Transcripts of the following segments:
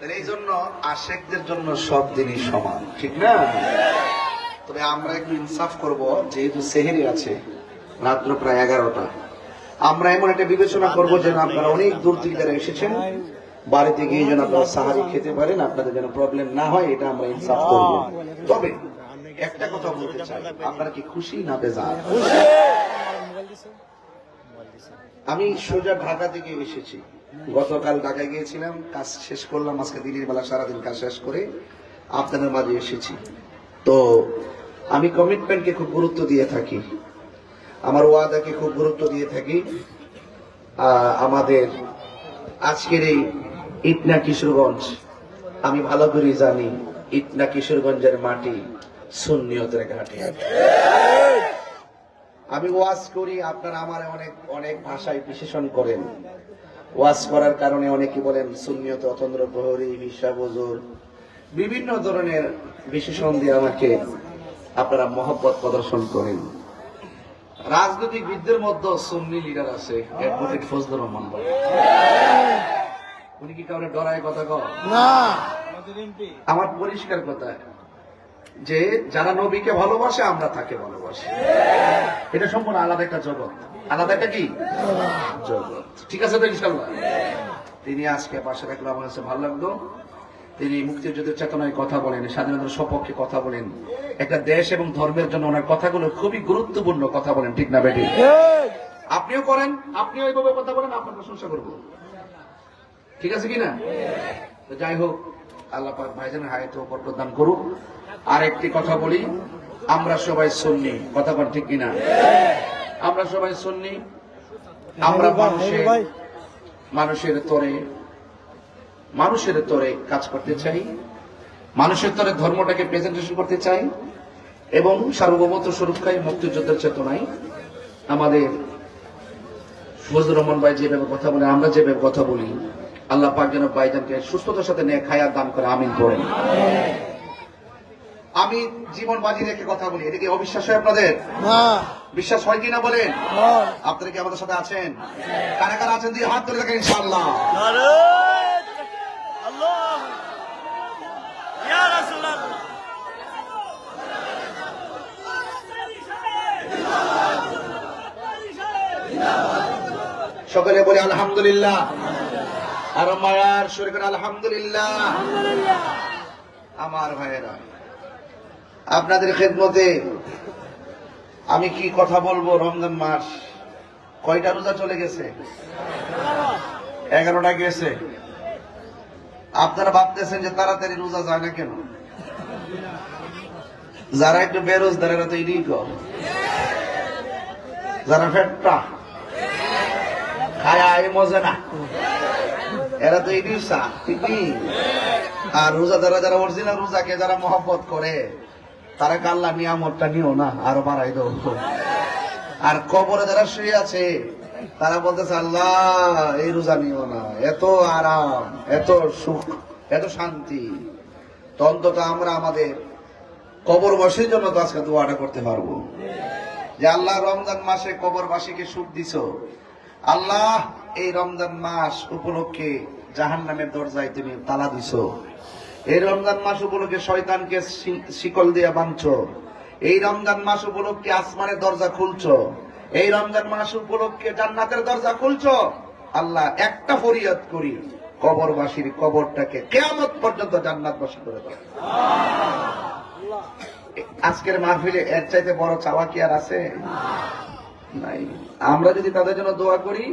তাহলে এই জন্য আশেকদের জন্য সব দিনই সমান, ঠিক না? তবে আমরা একটু ইনসাফ করব, যেহেতু সেহেরি আছে, রাত্র প্রায় 11টা, আমরা এমন একটা বিবেচনা করব যেন আপনারা অনেক দূর থেকে যারা এসেছেন বাড়িতে গিয়ে যেন আপনারা সাহারি খেতে পারেন, আপনাদের যেন প্রবলেম না হয়, এটা আমরা ইনসাফ করব। তবে একটা কথা বলতে চাই, আপনারা কি খুশি না বেজার? আমি সোজা ঢাকা থেকে এসেছি, গতকাল ঢাকায় গিয়েছিলাম, কাজ শেষ করলাম, আজকে দিনের বেলা সারাদিন কাজ শেষ করে আপনাদের মাঝে এসেছি। তো আমি কমিটমেন্টকে খুব গুরুত্ব দিয়ে থাকি, আমার ওয়াদাকে খুব গুরুত্ব দিয়ে থাকি। আমাদের আজকের এই ইটনা কিশোরগঞ্জ, আমি ভালো করে জানি ইটনা কিশোরগঞ্জের মাটি সুন্নিয়তের ঘাটে। আমি ওয়াজ করি, আপনারা আমার অনেক অনেক ভাষায় বিশেষণ করেন, ওয়াজ করার কারণে অনেকে বলেন সুন্নিয়ত, অতন্দ্র প্রহরী, হিসাব হুজুর, বিভিন্ন ধরনের বিশেষণ দিয়ে আমাকে আপনারা মহব্বত প্রদর্শন করেন। রাজনৈতিক বিদদের মধ্যে সুন্নি লিডার আছে, অ্যাডভোকেট ফজলুর রহমান ভাই। উনি কি কাউরে ডরায় কথা কয় না? আমার পরিষ্কার কথা যে যারা নবীকে ভালোবাসে আমরা তাকে ভালোবাসি, এটা সম্পূর্ণ আলাদা একটা জগৎ, আলাদা একটা কি জগৎ, ঠিক আছে তো ইনশাআল্লাহ। তিনি আজকে পাশে রাখলো, আমার কাছে ভালো লাগলো। তিনি মুক্তিযুদ্ধের চেতনায় কথা বলেন, স্বাধীনতার সপক্ষে কথা বলেন, একটা দেশ এবং ধর্মের জন্য ওনার কথাগুলো খুবই গুরুত্বপূর্ণ কথা বলেন, ঠিক না বেটি? আপনিও করেন, আপনিও এইভাবে কথা বলেন, আপনার প্রশংসা করবো, ঠিক আছে কিনা? যাই হোক, আল্লাহ পাক ভাইজানের হায়াতে বরকত দান করুক। আর একটি কথা বলি, আমরা সবাই সুন্নি, কথা বল ঠিক কিনা? আমরা সবাই সুন্নি, আমরা মানুষের তরে কাজ করতে চাই, মানুষের তরে ধর্মটাকে প্রেজেন্টেশন করতে চাই, এবং সার্বভৌমত্ব সুরক্ষায় মুক্তিযুদ্ধের চেতনায় আমাদের ফজলুর রহমান ভাই যেভাবে কথা বলে, আমরা যেভাবে কথা বলি, আল্লাহ পাক যেন ভাইজানকে সুস্থতার সাথে নেক হায়াত দান করে, আমিন করেন। আমি জীবন বাজি রেখে কথা বলি, এটা কি অবিশ্বাস হয় আপনাদের? বিশ্বাস হয় কিনা বলেন? আপনারা কি আমাদের সাথে আছেন? কারা কারা আছেন দিয়ে হাত তুলে দেখেন ইনশাআল্লাহ। সকলে বলে আলহামদুলিল্লাহ, আর মায়ার শুরু করে আলহামদুলিল্লাহ। আমার ভাইয়েরা, আপনাদের খেদমতে আমি কি কথা বলবো? রমজান মাস কয়টা রোজা চলে গেছে? 11টা গেছে। আপনারা ভাবতেছেন যে তাড়াতাড়ি রোজা যায় না কেন? যারা একটু বেরোজগার এরা তো এটাই কর, যারা ফেটটা খায় আয় মজা না, এরা তো এটাই চা, ঠিক নেই? আর রোজাদারা যারা অরিজিনাল রোজাকে যারা মহব্বত করে, তারা আল্লাহ নিয়ামতটা নিও না, আরো বাড়াই দেব। আর কবরে যারা শুয়ে আছে, তারা বলতেছে আল্লাহ এই রোজা নিও না, এত আরাম, এত সুখ, এত শান্তি। তো অন্তত আমরা আমাদের কবরবাসীর জন্য তো আজকে দোয়াটা করতে পারবো যে আল্লাহ রমজান মাসে কবরবাসীকে সুখ দিছ, আল্লাহ এই রমজান মাস উপলক্ষে জাহান্নামের দরজায় তুমি তালা দিছ, এই রমজান মাস উপলক্ষে শয়তানকে শিকল দিয়ে বাঁধছো, এই রমজান মাস উপলক্ষে আসমানের দরজা খুলছো, এই রমজান মাস উপলক্ষে জান্নাতের দরজা খুলছো। আল্লাহ একটা ফরিয়াদ করি, কবরবাসীর কবরটাকে কিয়ামত পর্যন্ত জান্নাতবাসী করে দাও। আজকের মাহফিলে এর চাইতে বড় চাওয়া কি আর আছে? নাই। আমরা যদি তাদের জন্য দোয়া করি,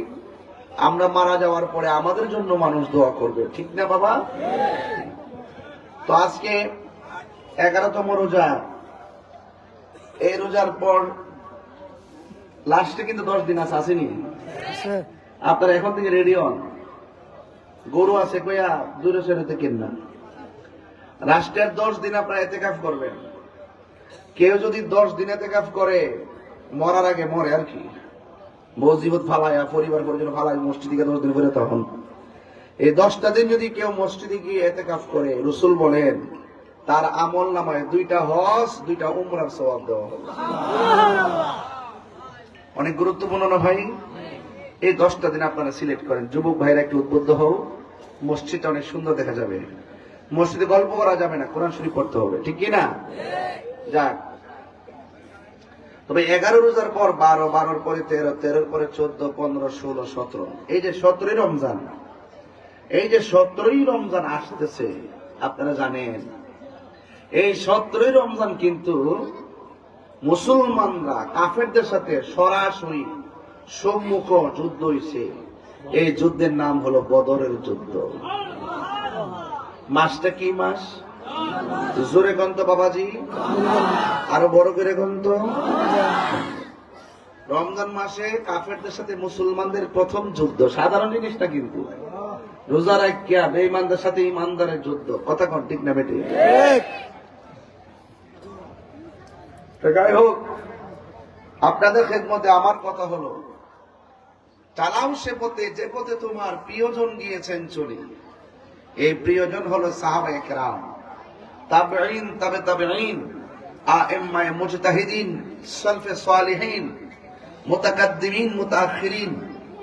আমরা মারা যাওয়ার পরে আমাদের জন্য মানুষ দোয়া করবে, ঠিক না বাবা? তো আজকে 11তম রোজা, এই রোজার পর লাস্টে কিন্তু 10 দিন আছে, আসেনি? আপনারা এখন থেকে রেডি হন। গরু আছে কইয়া দূরে সরে থেকে না, লাস্টের 10 দিন আপনারা ইতিকাফ করবেন। কেউ যদি 10 দিন ইতিকাফ করে, মরার আগে মরে আর কি, মসজিদ ফালায়া, পরিবার পরিজন ফালাই মসজিদে 10 দিন পরে, তখন এই 10টা দিন যদি কেউ মসজিদে গিয়ে ইতিকাফ করে, রাসূল বলেন তার আমল নামায় 2টা হজ 2টা উমরার সওয়াব দেওয়া হবে। অনেক গুরুত্বপূর্ণ না ভাই? এই 10টা দিন আপনারা সিলেক্ট করেন। যুবক ভাইরা একটু উদ্বুদ্ধ হও, মসজিদটা অনেক সুন্দর দেখা যাবে। মসজিদে গল্প করা যাবে না, কোরআন শরীফ পড়তে হবে, ঠিক কি না? যাক, তবে 11 রোজার পর 12, 12 পরে 13, 13 পরে 14, 15, 16, 17, এই যে 17ই রমজান, এই যে 17ই রমজান আসতেছে, আপনারা জানেন এই 17ই রমজান কিন্তু মুসলমানরা কাফেরদের সাথে সরাসরি সম্মুখ যুদ্ধ হয়েছে। এই যুদ্ধের নাম হলো বদরের যুদ্ধ। মাসটা কি মাস? জোরে গন্ত বাবাজি, আরো বড় করে গন্ত। রমজান মাসে কাফেরদের সাথে মুসলমানদের প্রথম যুদ্ধ, সাধারণ জিনিসটা কিন্তু। রোজা রাখিয়া বেঈমানদের সাথে ইমানদারের যুদ্ধ, কথা কোন ঠিক না বেটি? যাই হোক, আপনাদের খেদমতে আমার কথা হলো, চালাও সে পথে যে পথে তোমার প্রিয়জন গিয়েছেন চলি। এই প্রিয়জন হলো সাহাবায়ে কেরাম, তাবেঈন, তাবে তাবেঈন, আইম্মায়ে মুজতাহিদিন, সালফে সালিহিন, মুতাকাদ্দিমিন, মুতাআখিরিন,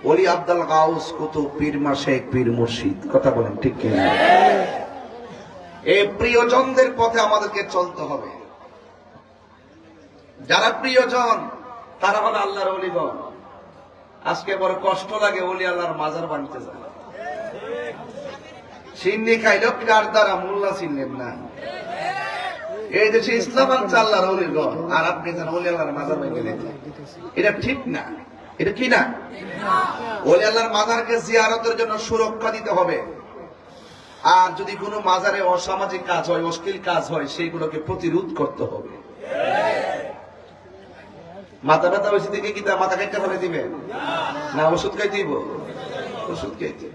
ওলি আব্দুল গাউস, কুতুব, পীর মাশায়েখ, পীর মুর্শিদ, কথা বলেন ঠিক কি না? এই প্রিয়জনদের পথে আমাদেরকে চলতে হবে। যারা প্রিয়জন তারা হলো আল্লাহর ওলিগণ। আজকে বড় কষ্ট লাগে ওলি আল্লাহর মাজার বানাতে যায়। সিন্নি খাইল কার দ্বারা, মোল্লা চিনলেন না। এই দেশে ইসলাম আনছে আল্লাহর ওলিগণ, আর আপনি যেন ওলি আল্লাহর মাজার ভেঙে দিতে, এটা ঠিক না। এটা কি না? ওলি আল্লাহর মাজারকে জিয়ারতের জন্য সুরক্ষা দিতে হবে। আর যদি কোনো মাজারে অসামাজিক কাজ হয়, অশ্লীল কাজ হয়, সেইগুলোকে প্রতিরোধ করতে হবে। মাথা ব্যথা হয়েছে দিকে কি মাথা কাটতে ফেলে দিবেন না ওষুধ খাইতে দিব? ওষুধ খাইতে।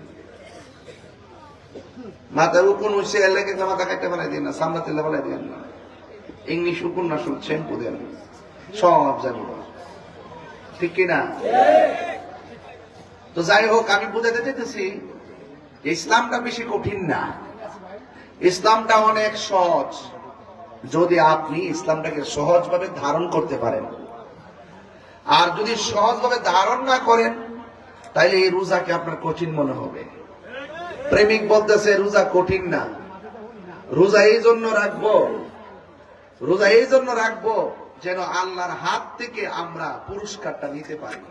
মাথার উকুন উঠছে এলে কিন্তু মাথা কাটতে ফেলাই দিন না, সামলা তেলে ফেলাই দিন না, ইংলিশ উকুন না, শুধু শ্যাম্পু দেন, সব জানি, ঠিক কিনা? তো যাই হোক, আমি বুঝাতে চাইতেছি ইসলামটা বেশি কঠিন না, ইসলামটা অনেক সহজ। যদি আপনি ইসলামটাকে সহজভাবে ধারণ করতে পারেন, আর যদি সহজভাবে ধারণ না করেন, তাইলে এই রোজাকে আপনার কঠিন মনে হবে। প্রেমিক বলতেছে রোজা কঠিন না, রোজা এই জন্য রাখবো, রোজা এই জন্য রাখবো যেন আল্লাহর হাত থেকে আমরা পুরস্কারটা নিতে পারি।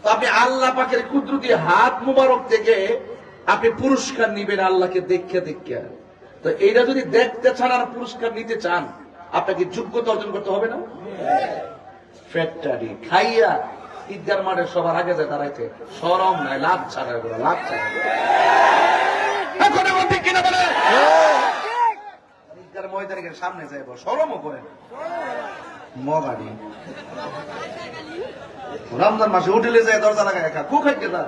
তো আপনি আল্লাহ পাকের কুদরতি হাত মুবারক থেকে আপনি পুরস্কার নিবেন আল্লাহকে দেখে দেখে। তো এইটা যদি দেখতে চান আর পুরস্কার নিতে চান, আপনাকে যোগ্যতা অর্জন করতে হবে না? ফ্যাক্টরি খাইয়া ঈদগার মাঠে সবার আগে যায় দাঁড়াইতে, শরম নাই, লাভ ছাড়া, লাভ ছাড়া। ঈদগার ময়দানের সামনে যাইব, শরমও করেন মগাড়ি। রমজান মাসে হোটেলে যায় দরজা লাগায় একা খুব খাইতে তার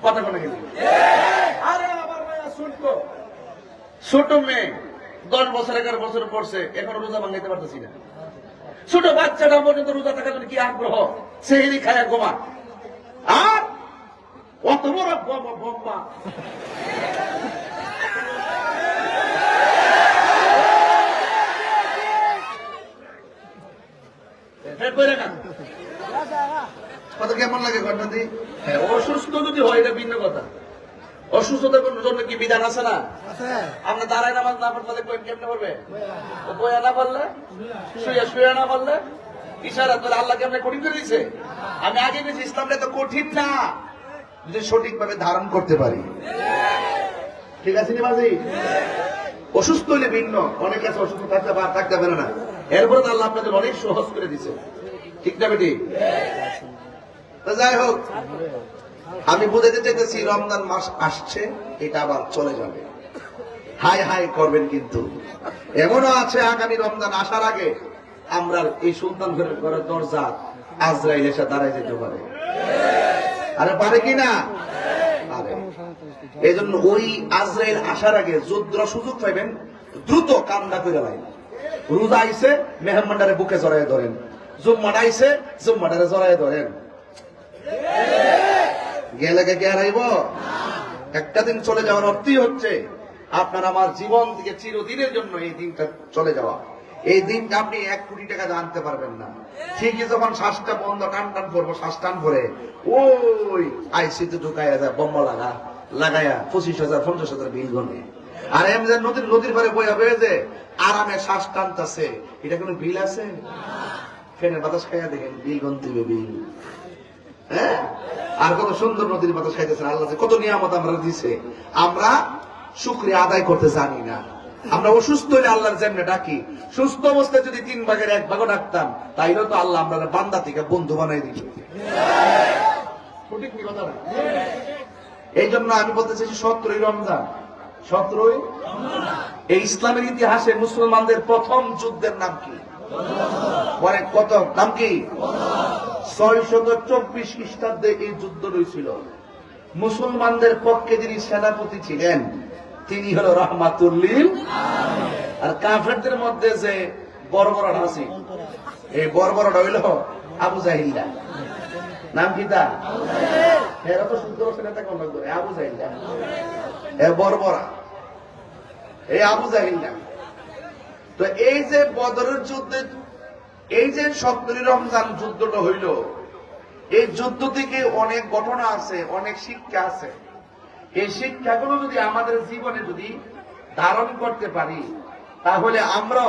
কথা কোনে গেলি। আরে আমার মায়া শুনতো, ছোট মেয়ে 10 বছর 11 বছর পড়ছে, এখনো রোজা ভাঙাইতে পারতেছি না। ছোট বাচ্চাটা পর্যন্ত রোজা থাকার জন্য কি আগ্রহ, সেহেরি খায়া গোমা, আর অত বড় বোম্বা কত কেমন লাগে ঘটনাটি? হ্যাঁ, অসুস্থ যদি হয় এটা ভিন্ন কথা। অসুস্থতার জন্য কি বিধান আছে না? আমরা দাঁড়ায় নামাজ না পড়লে কেমনে পড়বে? বইয়া না পারলে, শুয়ে শুয়ে না পারলে, ইশারা করে আল্লাহ কেমনে কঠিন করে দিয়েছে। আমি আগে বলছি ইসলামটা তো কঠিন না, যদি সঠিকভাবে ধারণ করতে পারি। ঠিক আছে নি বাজি? অসুস্থ হইলে ভিন্ন, অনেক আছে অসুস্থ থাকতে পারে না, এরপরে তো আল্লাহ আপনাদের অনেক সহজ করে দিচ্ছে, ঠিক না বেটি? যাই হোক, আমি বুঝাতে চাইতেছি রমজান মাস আসছে, এটা আবার চলে যাবে, হাই হাই করবেন। কিন্তু এমনও আছে আগামী রমজান আসার আগে আমরা এই সুলতান ঘরের দরজা আজরাইল এসে দাঁড়ায় যেতে পারে। আরে পারে কি না? আরে এই জন্য ওই আজরাইল আসার আগে যুদ্ধ সুযোগ পাইবেন, দ্রুত কান্দা করে লাইন। রোজা আইসে মেহমানদারে বুকে জড়াই ধরেন, জুম্মাটা আইসে জুম্মাটারে জড়াই ধরেন। গেলে কে হারাইব? একটা দিন চলে যাওয়ার অর্থই হচ্ছে আপনার আমার জীবন থেকে চিরদিনের জন্য এই দিনটা চলে যাওয়া। এই দিনটা আপনি 1 কোটি টাকা জানতে পারবেন না। ঠিকই যখন শ্বাসটা বন্ধ, টান টান করবো, শ্বাস টান করে ওই আইসিতে ঢুকাইয়া যায়, বোম্বা লাগাইয়া 25,000 50,000 বিল গনে। আর এমনি নদীর পারে বইয়া হয়েছে আরামে শ্বাস টানতেছে, এটা কোনো বিল আছে? ফ্যানের বাতাস খাইয়া দেখেন বিল গনতে হবে, বিল। হ্যাঁ, আর কত সুন্দর নদীর বাতাস খাইতেছেন। আল্লাহ কত নিয়ামত আমরা দিছে, আমরা শুকরিয়া আদায় করতে জানি না। আমরা অসুস্থ হইলে আল্লাহর জন্য ডাকি, সুস্থ অবস্থায় যদি 3 ভাগের 1 ভাগও ডাকতাম, তাইলেও তো আল্লাহ আমরা বান্দা থেকে বন্ধু বানাই দিত। সঠিক কথা না? এই জন্য আমি বলতে চাইছি 17ই রমজান, 17ই এই ইসলামের ইতিহাসে মুসলমানদের প্রথম যুদ্ধের নাম কি? পরে কত নাম কি? 624 খ্রিস্টাব্দে এই যুদ্ধ হয়েছিল। মুসলমানদের পক্ষে যিনি সেনাপতি ছিলেন তিনি হলো রাহমাতুল লিল আলামিন। আর কাফেরদের মধ্যে যে বর্বরটা আছে, এই বর্বরটা হইল আবু জাহিল। নাম কি তা? এরা তো শুদ্ধ সেনাটা কোন লাগবে? আবু জাহিল, এ বর্বরা, এই আবু জাহিল। তো এই যে বদরের যুদ্ধে, এই যে 17ই রমজান যুদ্ধটা হইল, এই যুদ্ধ থেকে অনেক ঘটনা আছে, অনেক শিক্ষা আছে। এই শিক্ষাগুলো যদি আমাদের জীবনে যদি ধারণ করতে পারি, তাহলে আমরা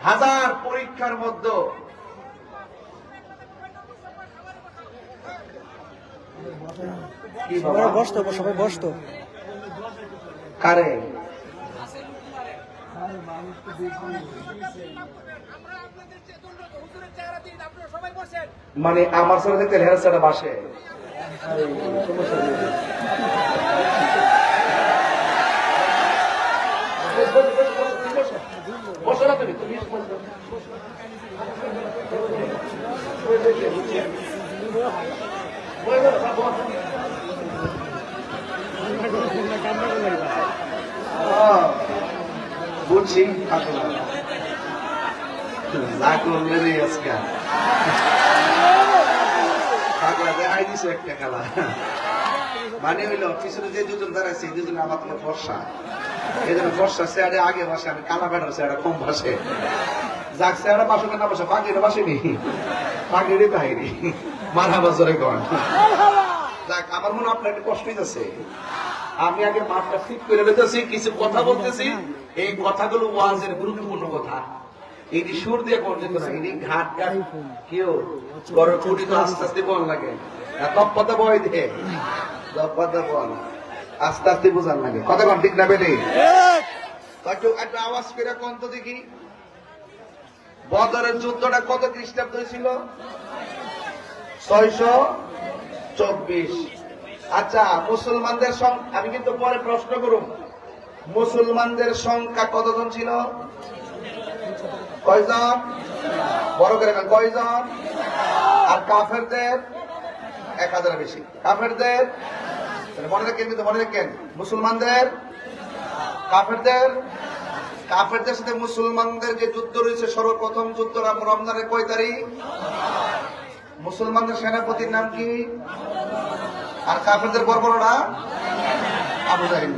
হাজার পরীক্ষার মধ্যে সবাই বসতো কারে মানে আমার সাথে দেখতে হেরসাটা বাসে বসো না তুমি, তুমি বুঝছি একটা খেলা মানে হইলো পিছনে যে দুজন দাঁড়াইছে দুজন আমার তোমার ফর্সা, এই জন্য ফর্সা চেয়ারে আগে বসে, আমি কালা ব্যাটার চেয়ারে কম বসে। যাক চেয়ারে বাসো কেন বসে, পাখিটা বাসেনি, পাখিরই বাহিরি মারা বছরে কন। যাক আমার মনে আপনার একটা কষ্ট হইতেছে, আমি আগে মাঠটা ঠিক করে নিতেছি, কিছু কথা বলতেছি, এই কথাগুলো ওয়াজের গুরুত্বপূর্ণ কথা। এটি সুর দিয়ে করতে না, এটি ঘাট ঘাট কেউ কুটি তো আস্তে আস্তে বল লাগে, তপ্পাতে বয় দিয়ে তপ্পাতে বল আস্তে আস্তে বোঝান লাগে। কথা কন ঠিক না বেটে? একটু আওয়াজ করে কোন তো দেখি, বদরের যুদ্ধটা কত খ্রিস্টাব্দ ছিল? 624। আচ্ছা, মুসলমানদের সংখ্যা আমি কিন্তু পরে প্রশ্ন করুন, মুসলমানদের সংখ্যা কতজন ছিল? কয়জন? বড় করে কয়জন? আর কাফেরদের 1000 বেশি। কাফেরদের মনে রাখেন, কিন্তু মনে রাখেন, মুসলমানদের কাফেরদের সাথে মুসলমানদের যে যুদ্ধ রয়েছে, সর্বপ্রথম যুদ্ধ রমজানের কয় তারিখ? মুসলমানদের সেনাপতির নাম কি? আর কাফেরদের বর্বররা আবু জাহিল।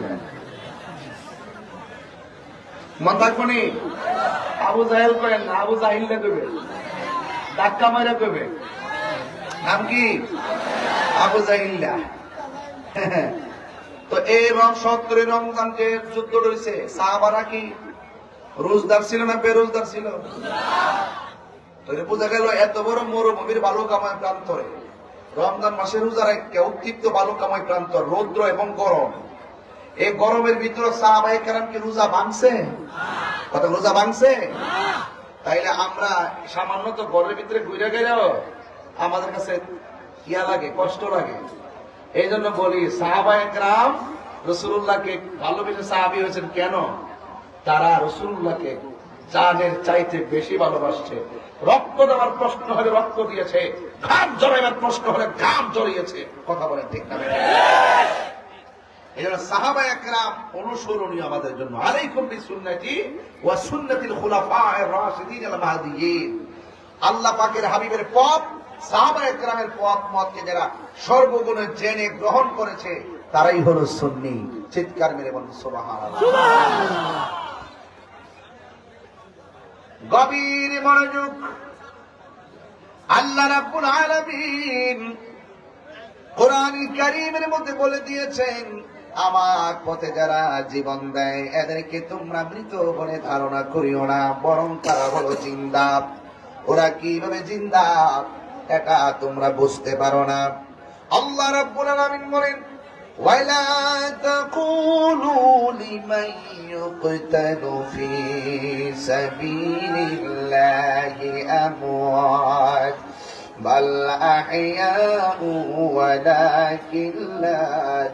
মন থাকবনি? আবু জাহেল করেন না, আবু জাহিল দেবে, ধাক্কা মারা দেবে। নাম কি? আবু জাহিল্লা। তো এই 17ই রমজান যে যুদ্ধ রয়েছে, সাহাবারা কি রোজদার ছিল না বেরোজদার ছিল? বোঝা গেল এত বড় মরুভূমির বালুকাময় প্রান্তরে রমজান মাসে রোজা রেখে উত্তপ্ত বালুকাময় প্রান্তর, রৌদ্র এবং গরম, এই গরমের ভিতরে সাহাবায়ে কেরাম কি রোজা ভাঙছে? কথা রোজা ভাঙছে? তাইলে আমরা সামান্য তো ঘরের ভিতরে ঘুরে গেলেও আমাদের কাছে ইয়া লাগে, কষ্ট লাগে। এই জন্য বলি, সাহাবায়ে কেরাম রাসূলুল্লাহকে ভালোবেসে সাহাবী হয়েছেন কেন? তারা রাসূলুল্লাহকে জানের চাইতে বেশি ভালোবাসছে। রক্ত দেওয়ার প্রশ্ন হলে রক্ত দিয়েছে, ঘাম জড়াইবার প্রশ্ন হলে ঘাম জড়িয়েছে। কথা বলেন ঠিক না? এই জন্য সাহাবায়ে কেরাম অনুসরণীয় আমাদের জন্য। আলাইকুম বিসুন্নতি ওয়া সুন্নাতিল খুলাফায়ে রাশিদিন আল মাহদিয়িন। আল্লাহ পাকের হাবিবের পথ, সাহাবায়ে কেরামের পথ মতকে যারা সর্বগুণে জেনে গ্রহণ করেছে, তারাই হলো সুন্নি। চিৎকার মেরে বলুন সুবহানাল্লাহ। গভীর মনোযোগ। আল্লাহ রাব্বুল আলামিন কোরআনুল কারীমের মধ্যে বলে দিয়েছেন, আমার পথে যারা জীবন দেয় এদেরকে তোমরা মৃত বলে ধারণা করিও না, বরং তারা হলো জিন্দা। ওরা কিভাবে জিন্দা এটা তোমরা বুঝতে পারো না। আল্লাহ রাব্বুল আলামিন বলেন, ওয়ালা তাকুলু লিমান ইউকতালু ফি সাবিলিল্লাহি আমওয়াত বাল আহইয়াউ ওয়ালাকিন লা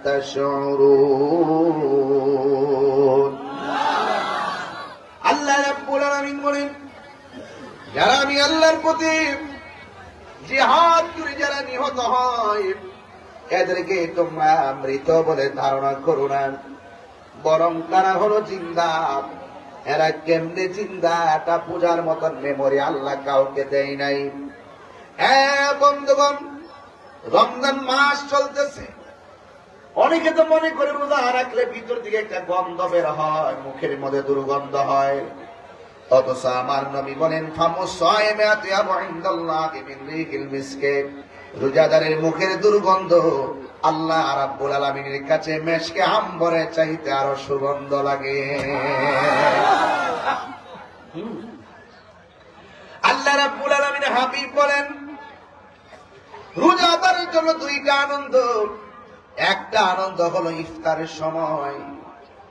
তাশউরুন। আল্লাহ রাব্বুল আলামিন বলেন, যারা আমি আল্লাহর পথে জিহাদ করে যারা নিহত হয় এদেরকে তোমরা মৃত বলে ধারণা করো না, বরং তারা হলো জিন্দা। এরা কেমনে জিন্দা এটা পূজার মতন মেমোরি আল্লাহ কাউকে দেয় নাই। হ্যাঁ বন্ধুগণ, রমজান মাস চলতেছে, অনেকে তো মনে করে রোজা রাখলে ভিতর দিকে একটা গন্ধ বের হয়, মুখের মধ্যে দুর্গন্ধ হয়। অথচ আমার নবী বলেন, রোজাদারের মুখের দুর্গন্ধ আল্লাহ রাব্বুল আলামিনের কাছে মেশকে আম্বরের চাইতে আরো সুগন্ধ লাগে। আল্লাহ রাব্বুল আলামিন হাবিব বলেন, রোজাদারের জন্য দুইটা আনন্দ। একটা আনন্দ হলো ইফতারের সময়,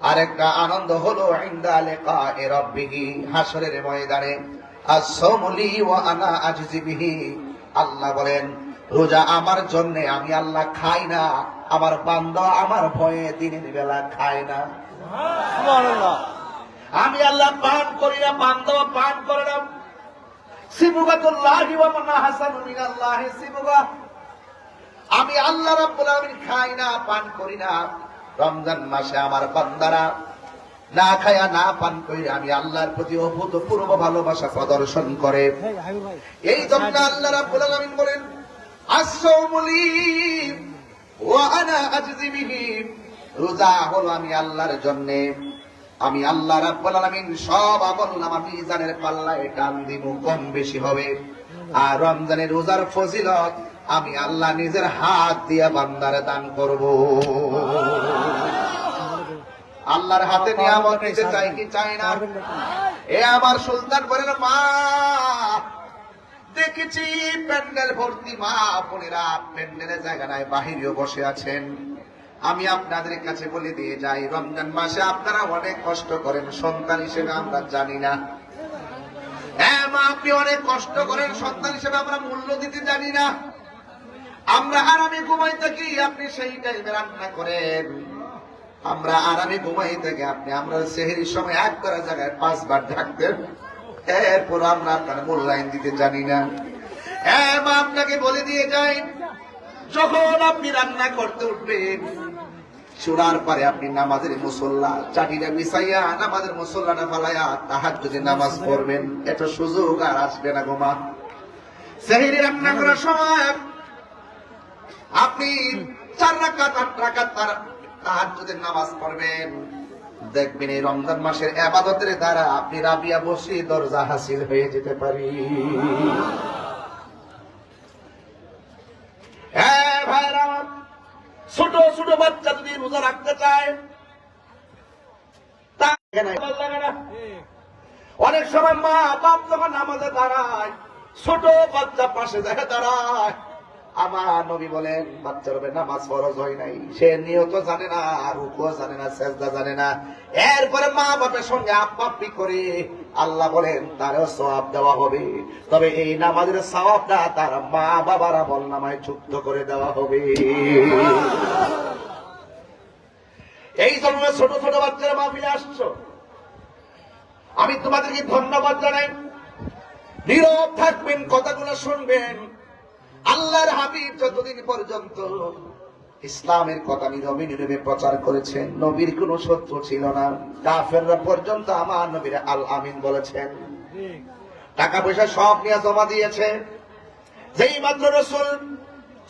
আরেকটা আনন্দ হলো ইনদা লিকায়ে রাব্বিহি, হাসরের ময়দানে। আস-সাওমু লি ওয়া আনা আজজি বিহি। আল্লাহ বলেন, রোজা আমার জন্য, আমি আল্লাহ খাই না, আমার বান্দা আমার ভয়ে দিনের বেলা খায় না। সুবহানাল্লাহ। আমি আল্লাহ পান করি না, বান্দা পান করে না। সিবগাতুল্লাহি ওয়া মান হাসানু মিনাল্লাহি সিবগা। আমি আল্লাহ রাব্বুল আলামিন খাই না, পান করি না। রমজান মাসে আমার বান্দারা না খায়া না পান করে আমি আল্লাহর প্রতি অভূতপূর্ব ভালোবাসা প্রদর্শন করে। এই জন্য আল্লাহ রাব্বুল আলামিন বলেন, আস-সাওমু লি ওয়া আনা আজজি বিহি। রোজা হলো আমি আল্লাহর জন্য, আমি আল্লাহ রাব্বুল আলামিন সব আমলনামা মিজানের পাল্লায় টান দিব, কম বেশি হবে। আর রমজানের রোজার ফজিলত আমি আল্লাহ নিজের হাত দিয়া বান্দারে দান করব। আল্লাহর হাতে নিয়ামত নিতে চাই কি চাই না? এ আমার সুলতান বলেন, মা দেখেছি প্যান্ডেল ভর্তি মা বোনেরা, প্যান্ডেলের জায়গা নাই, বাহিরেও বসে আছেন। আমি আপনাদের কাছে বলে দিয়ে যাই, রমজান মাসে আপনারা অনেক কষ্ট করেন, সন্তান হিসেবে আমরা জানি না। হ্যাঁ মা, আপনি অনেক কষ্ট করেন, সন্তান হিসেবে আমরা মূল্য দিতে জানি না। আমরা আরামে ঘুমাই থাকি, আপনি সেই টাইমে রান্না করেন। আমরা আরামে ঘুমাই থাকি, আপনি আমরা সেহরির সময় একবার জায়গায় 5 বার ডাকতেন, এরপর আমরা আপনার মূল্যায়ন দিতে জানি না। হ্যাঁ মা, আপনাকে বলে দিয়ে যাই, যখন আপনি রান্না করতে উঠবেন, চূড়ার পারে আপনি নামাজের মুসল্লা চাটিটা মিশাইয়া নামাজের মুসল্লাটা ফালাইয়া তাহাজ্জুদের নামাজ পড়বেন। এটা সুযোগ আর আসবে না গো মা। সেহরি রান্না করার সময় আপনি 4 রাকাত 8 রাকাত তাহাজ্জুদের নামাজ পড়বেন। দেখবেন এই রমজান মাসের ইবাদতের দ্বারা আপনি রাবিয়া বসি দরজা হাসিল হয়ে যেতে পারি। হ্যাঁ ভাইরা, ছোট ছোট বাচ্চা যদি রোজা রাখতে চায়, অনেক সময় মা বাপ যখন নামাজে দাঁড়ায়, ছোট বাচ্চা পাশে দেখে দাঁড়ায়। আমার নবী বলেন, বাচ্চার উপরে নামাজ ফরজ হয় নাই, সে নিয়ত জানে না, রুকু জানে না, সেজদা জানে না, এরপরে মা বাপের সঙ্গে আপ্পাপ্পি করে, আল্লাহ বলেন তারও সওয়াব দেওয়া হবে। তবে এই নামাজের সওয়াবটা তার মা বাবার আমলনামায় যুক্ত করে দেওয়া হবে। এই জন্য ছোট ছোট বাচ্চারা মাহফিলে আসছো, আমি তোমাদেরকে ধন্যবাদ জানাই। নীরব থাকবেন, কথাগুলো শুনবেন। আল্লাহর হাবিব যতদিন পর্যন্ত ইসলামের কথা নীরবে নীরবে প্রচার করেছেন, নবীর কোন শত্রু ছিল না। কাফেররা পর্যন্ত আমার নবীর আল আমিন বলেছেন। টাকা পয়সা সব নিয়ে জমা দিয়েছে। যেই মাত্র রাসূল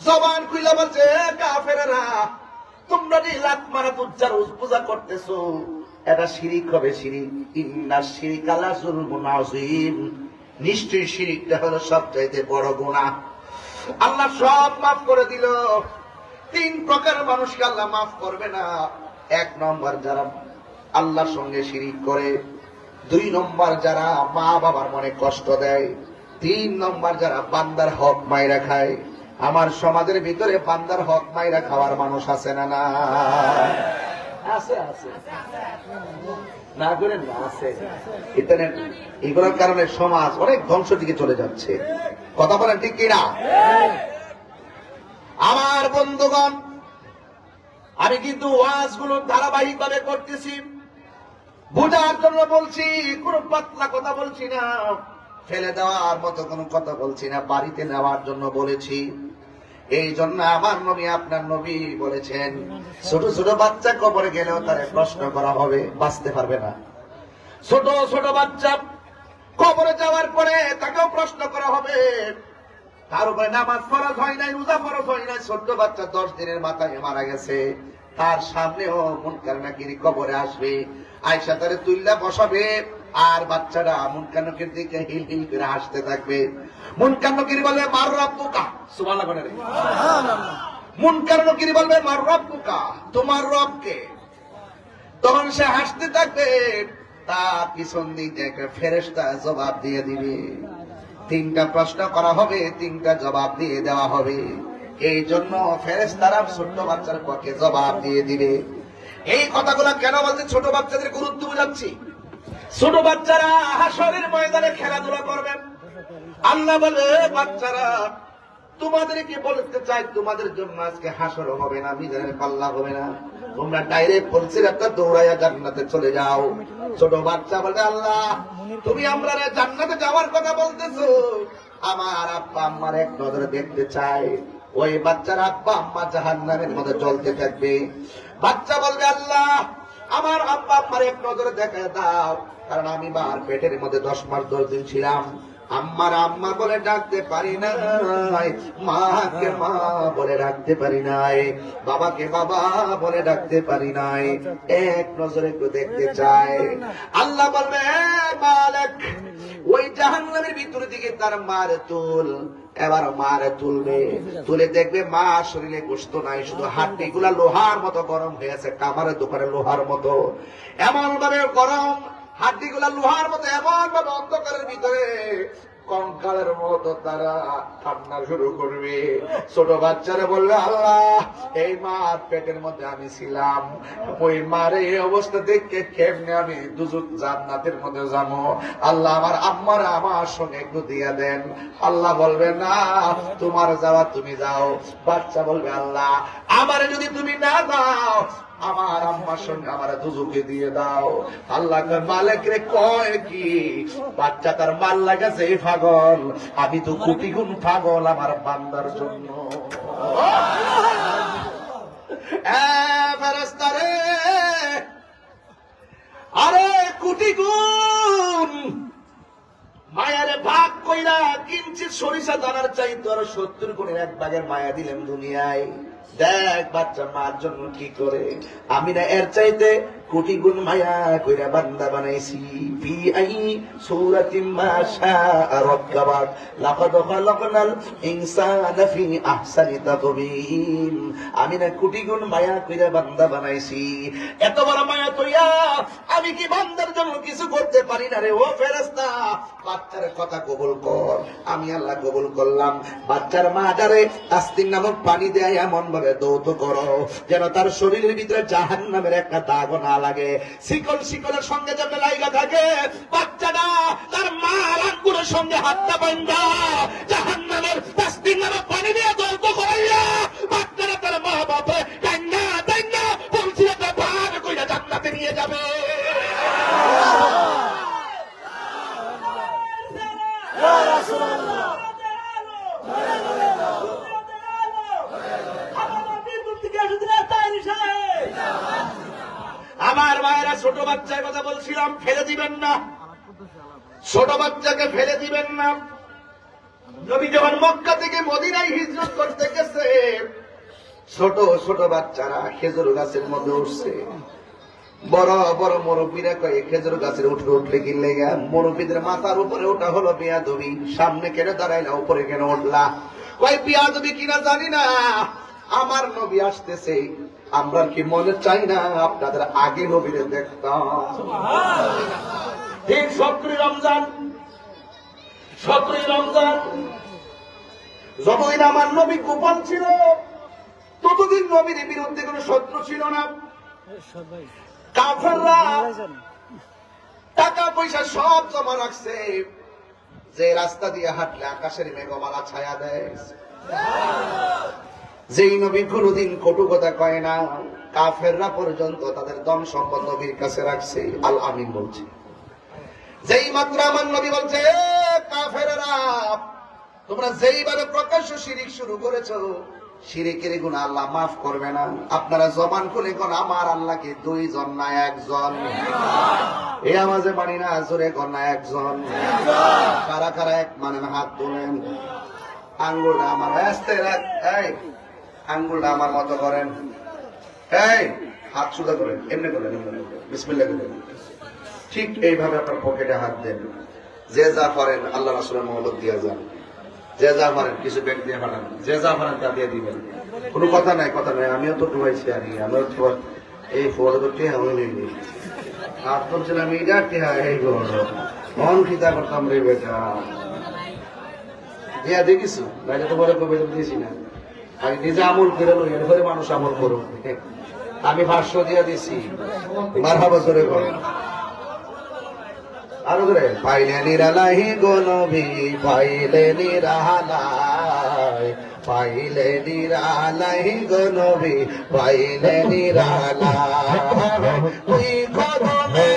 জবান খুলে বলছে, কাফেররা তোমরা যে লাত মারা পূজা করতেছো, এটা শিরিক হবে, শিরিক। ইন্নাশ শিরকা লাযুলমুন আযীম, নিশ্চয়ই শিরিকটা হলো সবচাইতে বড় গুনাহ। আল্লাহ সব মাফ করে দিল। 3 প্রকার মানুষকে আল্লাহ মাফ করবে না। 1 নম্বর যারা আল্লাহর সঙ্গে শিরিক করে, 2 নম্বর যারা মা বাবার মনে কষ্ট দেয়, 3 নম্বর যারা বান্দার হক মাইরা খায়। আমার সমাজের ভিতরে বান্দার হক মাইরা খাওয়ার মানুষ আছে না? না আছে, আছে না করেন না, আছে। এগুলোর কারণে সমাজ অনেক ধ্বংস দিকে চলে যাচ্ছে। কথা বলেন ঠিক কিনা? আমার বন্ধুগণ, আমি কিন্তু ওয়াজগুলো ধারাবাহিক ভাবে করতেছি, বোঝার জন্য বলছি, কোন পাতলা কথা বলছি না, ফেলে দেওয়ার মতো কোনো কথা বলছি না, বাড়িতে নেওয়ার জন্য বলেছি। এই জন্য আমার নবী, আপনার নবী বলেছেন, ছোট ছোট বাচ্চা কবরে গেলেও তারে প্রশ্ন করা হবে, বাঁচতে পারবে না। ছোট ছোট বাচ্চা কবরে যাওয়ার পরে তাকেও প্রশ্ন করা হবে। তার উপরে নামাজ ফরজ হয় নাই, রোজা ফরজ হয় নাই, ছোট্ট বাচ্চা 10 দিনের মাথায় মারা গেছে, তার সামনেও মুনকার নাকির কবরে আসবে, আয়েশা তারে তুইল্লা বসাবে, আর বাচ্চারা মুনকার নাকির দিকে হিল হিল করে হাসতে থাকবে। মুনকার নাকির বলবে মার রাব্বুকা, সুবহানাল্লাহ বলে, মুনকার নাকির বলবে মার রাব্বুকা, তোমার রব কে? তখন সে হাসতে থাকবে, তার পিছন দিক থেকে ফেরেশতা জবাব দিয়ে দিবে। 3টা প্রশ্ন করা হবে, 3টা জবাব দিয়ে দেওয়া হবে। এই জন্য ফেরেশতারা ছোট বাচ্চার পক্ষে জবাব দিয়ে দিবে। এই কথাগুলো কেন বলতে? ছোট বাচ্চাদের গুরুত্ব বোঝাচ্ছি। ছোট বাচ্চারা হাসরের ময়দানে খেলাধুলা করবেন। আল্লাহ বলে, বাচ্চারা তোমাদেরকে বলতে চাই, তোমাদের জন্য আজকে হাসর হবে না, মিজানের পাল্লা হবে না, তোমরা ডাইরেক্ট ফলসিরাতে দৌড়াইয়া জান্নাতে চলে যাও। ছোট বাচ্চা বলে, আল্লাহ তুমি আমরা জান্নাতে যাওয়ার কথা বলতেছো, আমার আব্বা আম্মার এক নজরে দেখতে চাই। ওই বাচ্চার আব্বা আম্মা জাহান্নামের মধ্যে জ্বলতে থাকবে। বাচ্চা বলবে, আল্লাহ আমার আব্বা আম্মার এক নজরে দেখা দাও, কারণ আমি মার পেটের মধ্যে 10 মাস 10 দিন ছিলাম, আম্মার আম্মা বলে ডাকতে পারি নাই, মাকে মা বলে ডাকতে পারি নাই, বাবাকে বাবা বলে ডাকতে পারি নাই, এক নজরে একটু দেখতে চাই। আল্লাহ বলবে, মালিক ওই জাহান্নামের ভিতর দিকে তার মারে তুল। এবার মারে তুলবে, তুলে দেখবে মা শরীরে গোশত নাই, শুধু হাড্ডি গুলা লোহার মতো গরম হয়েছে, কামারের দোকানে লোহার মতো এমন ভাবে গরম, হাড্ডি গুলা লোহার মতো এমন ভাবে অন্ধকারের ভিতরে কঙ্কালের মতো তারা ঠান্ডা শুরু করবে। ছোট বাচ্চারা বলবে, আল্লাহ এই মার পেটের মধ্যে আমি ছিলাম, ওই মার এই অবস্থা দেখে কেমনে আমি দুজক জান্নাতের মধ্যে যাবো, আল্লাহ আমার আম্মার আমার সঙ্গে একটু দিয়া দেন। আল্লাহ বলবে, না তোমার যাওয়া তুমি যাও। বাচ্চা বলবে, আল্লাহ আমারে যদি তুমি না দাও, আমার আম্মার সঙ্গে আমার দুজকে দিয়ে দাও। আল্লাহ মালিক রে কয় কি? বাচ্চা তার মাল লাগাছে পাগল, আমি তো কোটি গুণ পাগল আমার বান্দার জন্য। ফেরেশতা রে, আরে কোটি গুণ মায়ারে ভাগ কইরা কিঞ্চিত সরিষা দানার চাইতে আরো 70 গুণের 1 ভাগের মায়া দিলেন দুনিয়ায়। দেখ বাচ্চা মার জন্য কি করে, আমি না এর চাইতে কোটি গুণ মায়া কইরা বান্দা বানাইছি। ফি আই সূরাতিন মা শাআ রাক্কাবাক, লাকাদ খালাকনাল ইনসানা ফি আহসানি তাকবীম। আমি না কোটি গুণ মায়া কইরা বান্দা বানাইছি। এত বড় মায়া কইয়া আমি কি বান্দার জন্য কিছু করতে পারি না রে? ও ফেরেশতা, বাচ্চার কথা কবুল কর। আমি আল্লাহ কবুল করলাম। বাচ্চার মা যারে তাসতিন নামক পানি দেয় এমন ভাবে দৌত করো যেন তার শরীরের ভিতরে জাহান্নামের একটা দাগ না লাগে। শিকল শিকলের সঙ্গে যে লাইগা থাকে, বাচ্চাটা তার মা আঙ্গুরের সঙ্গে হাতটা বান্ধা জাহান্নামের তাসতিন নামক পানি দিয়ে দৌত করাইয়া বাচ্চারা তার মা বাপে ডাইনা ডাইনা পৌঁছিয়ে ভাগ কইরা জান্নাতে নিয়ে যাবে। আমার মায়েরা, ছোট বাচ্চার কথা বলছিলাম, ফেলে দিবেন না, ছোট বাচ্চাকে ফেলে দিবেন না। নবী যখন মক্কা থেকে মদিনায় হিজরত করতে গেছে, ছোট ছোট বাচ্চারা খেজুর গাছের মধ্যে উঠছে, বড় বড় মুরব্বীরা কয় খেজুর গাছের উঠলে কিনলে মুরব্বীদের মাথার উপরে ওঠা হলো বিয়াদবি। সামনে কেন দাঁড়াইলা, উপরে কেন উঠলা? কয় বিয়াদবি কিনা জানি না, আমার নবী আসতেছে, আমরা কি মনে চাই না আপনাদের আগে নবীরে দেখতাম? ঠিক 17 রমজান, 17 রমজান যতদিন আমার নবী গোপন ছিল ততদিন নবীর বিরুদ্ধে কোনো শত্রু ছিল না। কাফেররা টাকা পয়সা সব জমা রাখছে, যে রাস্তা দিয়ে হাঁটলে আকাশের মেঘমালা ছায়া দেয়। যেই নবী কোনদিন কটু কথা কয় না, কাফেররা পর্যন্ত তাদের ধন সম্পদ নবীর কাছে রাখছে। আল আমিন বলছে, যেই মাত্র আমার নবী বলছে, কাফেররা তোমরা যেইভাবে প্রকাশ্য শিরিক শুরু করেছো, শিরিকের গুনাহ আল্লাহ মাফ করবে না। আপনারা জবান খুলে কোন আমার আল্লাহকে 2 জন না 1 জন? এই আওয়াজে বাড়ি না, জোরে কোন না 1 জন? কারা কারা এক মানেন হাত তোলেন। আঙ্গুলটা আমার আস্তে রাখ, এই আঙ্গুলটা আমার মতো করেন, এই হাত সুদা করেন, এমনি করেন, বিসমিল্লাহ করেন। ঠিক এইভাবে আপনার পকেটে হাত দেন। যে যা করেন আল্লাহ রাসূলের মহব্বত দিয়ে যান। যে যা পারেন কিছু ব্যাগ দিয়ে পাঠান, যে যা পারেন তা দিয়ে দিবেন। কোনো কথা নাই, কথা নাই। আমিও তো ডুবাইছি, আর আমিও এই ফোর করতে হয়নি, আর করছিলাম এইটা টিহা এই মন খিতা করতাম রে বেটা। দিয়া দেখিস বাইরে তো বলে কবে দিয়েছি না, আমি নিজে আমল করে লই, এর ফলে মানুষ আমল করুক। আমি 500 দিয়া দিছি, মারহাবা জোরে করে। আরো করে পাইলে নিরালাই গো নবী, পাইলে নিরালাই, পাইলে নিরালাই গো নবী, পাইলে নিরালাই। তুই কদমে